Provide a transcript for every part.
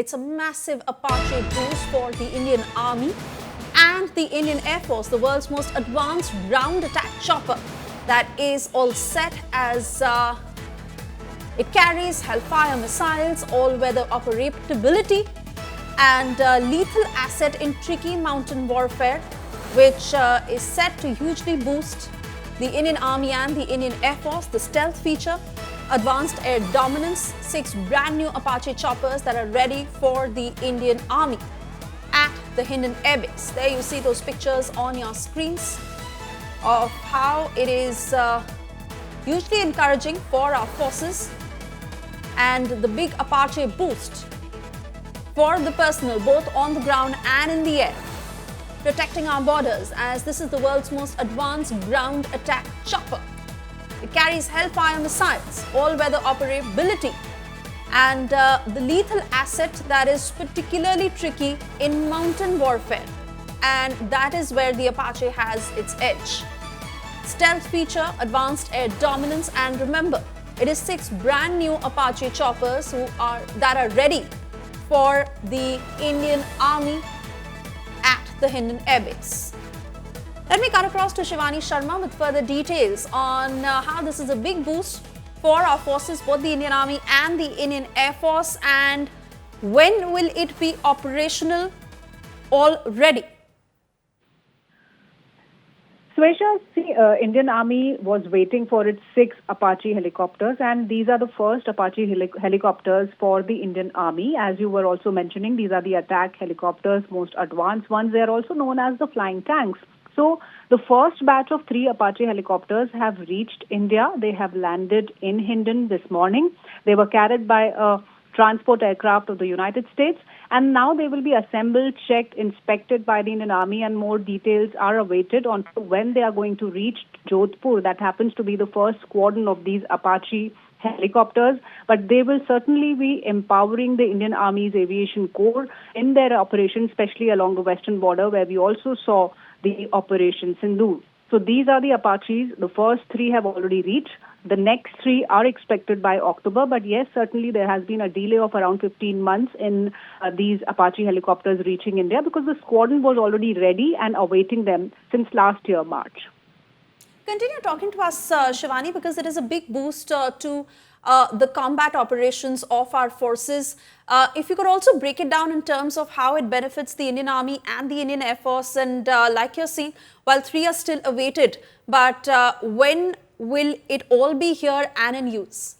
It's a massive Apache boost for the Indian Army and the Indian Air Force, the world's most advanced ground attack chopper that is all set as it carries Hellfire missiles, all-weather operability, and lethal asset in tricky mountain warfare, which is set to hugely boost the Indian Army and the Indian Air Force. The stealth feature, advanced air dominance, 6 brand new Apache choppers that are ready for the Indian Army at the Hindon Airbase. There you see those pictures on your screens of how it is hugely encouraging for our forces, and the big Apache boost for the personnel both on the ground and in the air, protecting our borders, as this is the world's most advanced ground attack chopper. It carries Hellfire missiles, all-weather operability, and the lethal asset that is particularly tricky in mountain warfare, and that is where the Apache has its edge. Stealth feature, advanced air dominance, and remember, it is 6 brand new Apache choppers that are ready for the Indian Army at the Hindon Airbase. Let me cut across to Shivani Sharma with further details on how this is a big boost for our forces, both the Indian Army and the Indian Air Force, and when will it be operational already? Swesha, Indian Army was waiting for its 6 Apache helicopters, and these are the first Apache helicopters for the Indian Army. As you were also mentioning, these are the attack helicopters, most advanced ones. They are also known as the flying tanks. So the first batch of 3 Apache helicopters have reached India. They have landed in Hindon this morning. They were carried by a transport aircraft of the United States, and now they will be assembled, checked, inspected by the Indian Army, and more details are awaited on when they are going to reach Jodhpur. That happens to be the first squadron of these Apache helicopters, but they will certainly be empowering the Indian Army's aviation corps in their operations, especially along the western border, where we also saw the Operation Sindoor. So these are the Apaches. The first 3 have already reached. The next 3 are expected by October, but yes, certainly there has been a delay of around 15 months in these Apache helicopters reaching India, because the squadron was already ready and awaiting them since last year, March. Continue talking to us, Shivani, because it is a big boost to the combat operations of our forces. If you could also break it down in terms of how it benefits the Indian Army and the Indian Air Force, and like you're seeing, while 3 are still awaited, but when will it all be here and in use?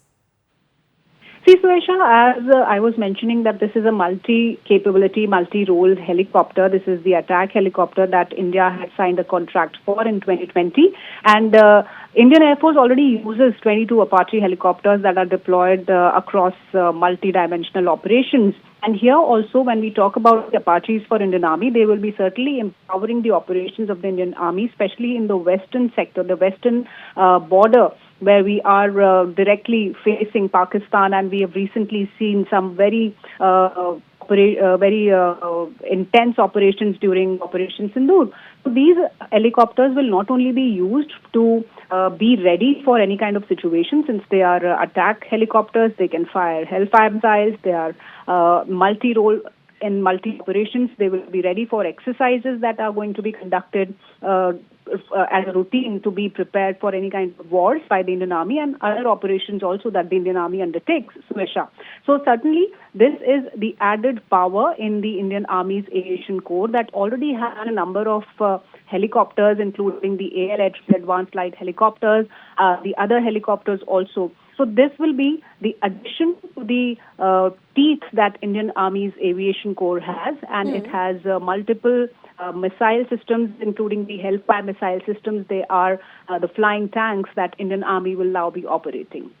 See, Suesha, as I was mentioning, that this is a multi-capability, multi-role helicopter. This is the attack helicopter that India had signed a contract for in 2020. And Indian Air Force already uses 22 Apache helicopters that are deployed across multi-dimensional operations. And here also, when we talk about the Apaches for Indian Army, they will be certainly empowering the operations of the Indian Army, especially in the western sector, the western border, where we are directly facing Pakistan, and we have recently seen some very intense operations during Operation Sindoor. So these helicopters will not only be used to be ready for any kind of situation, since they are attack helicopters, they can fire Hellfire missiles, they are multi-role in multi-operations, they will be ready for exercises that are going to be conducted as a routine to be prepared for any kind of wars by the Indian Army, and other operations also that the Indian Army undertakes, Suesha. So certainly this is the added power in the Indian Army's aviation corps that already has a number of helicopters, including the ALH, advanced light helicopters, the other helicopters also. So this will be the addition to the teeth that Indian Army's aviation corps has, and it has multiple missile systems, including the Hellfire missile systems. They are the flying tanks that Indian Army will now be operating.